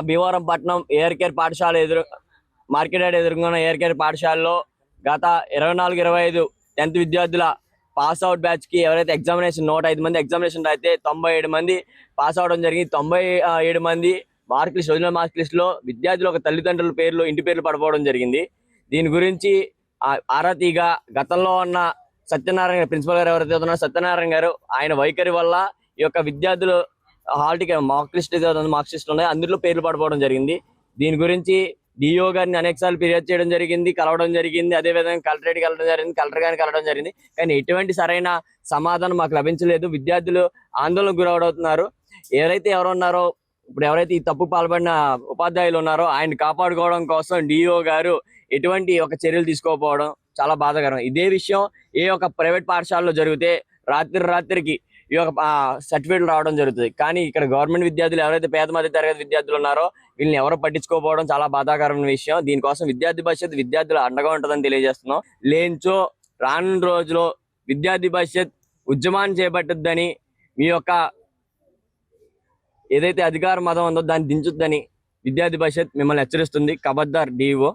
భీమవరం పట్నం air care పాఠశాల market yard ఎదుర్కొన్న ఎయిర్ కేర్ పాఠశాలలో గత 24-25 10th విద్యార్థుల పాస్ అవుట్ బ్యాచ్ కి ఎవరైతే ఎగ్జామినేషన్ 105 మంది ఎగ్జామినేషన్ అయితే 97 మంది పాస్ అవడం జరిగింది. 97 మంది ఒరిజినల్ మార్క్ లిస్ట్ లో విద్యార్థుల ఒక తల్లిదండ్రుల పేర్లు ఇంటి పేర్లు పడిపోవడం జరిగింది. దీని గురించి ఆరాతీగా గతంలో ఉన్న సత్యనారాయణ ప్రిన్సిపల్ గారు ఎవరైతే ఉన్నారో సత్యనారాయణ గారు ఆయన వైఖరి వల్ల ఈ యొక్క విద్యార్థులు హాల్ టికెట్ మార్క్ లిస్ట్ ఉన్నాయి, అందులో పేర్లు పడిపోవడం జరిగింది. దీని గురించి డిఓ గారిని అనేకసార్లు ఫిర్యాదు చేయడం జరిగింది, కలవడం జరిగింది. అదేవిధంగా కలెక్టరేట్కి వెళ్ళడం జరిగింది, కలెక్టర్ గారిని కలవడం జరిగింది. కానీ ఎటువంటి సరైన సమాధానం మాకు లభించలేదు. విద్యార్థులు ఆందోళనకు గురవుతున్నారు. ఎవరైతే ఈ తప్పు పాల్పడిన ఉపాధ్యాయులు ఉన్నారో ఆయన కాపాడుకోవడం కోసం డిఓ గారు ఎటువంటి ఒక చర్యలు తీసుకోకపోవడం చాలా బాధాకరం. ఇదే విషయం ఏ ఒక ప్రైవేట్ పాఠశాలలో జరిగితే రాత్రికి ఈ యొక్క సర్టిఫికేట్లు రావడం జరుగుతుంది. కానీ ఇక్కడ గవర్నమెంట్ విద్యార్థులు ఎవరైతే పేద మధ్య తరగతి విద్యార్థులు ఉన్నారో వీళ్ళని ఎవరు పట్టించుకోకపోవడం చాలా బాధాకరమైన విషయం. దీనికోసం విద్యార్థి పరిషత్ విద్యార్థులు అండగా ఉంటుందని తెలియజేస్తున్నాం. లేంచో రానున్న రోజులో విద్యార్థి పరిషత్ ఉద్యమాన్ని చేపట్టద్దని, మీ యొక్క ఏదైతే అధికార మతం ఉందో దాన్ని దించుద్దని విద్యార్థి పరిషత్ మిమ్మల్ని హెచ్చరిస్తుంది. ఖబర్దార్ డిఓ.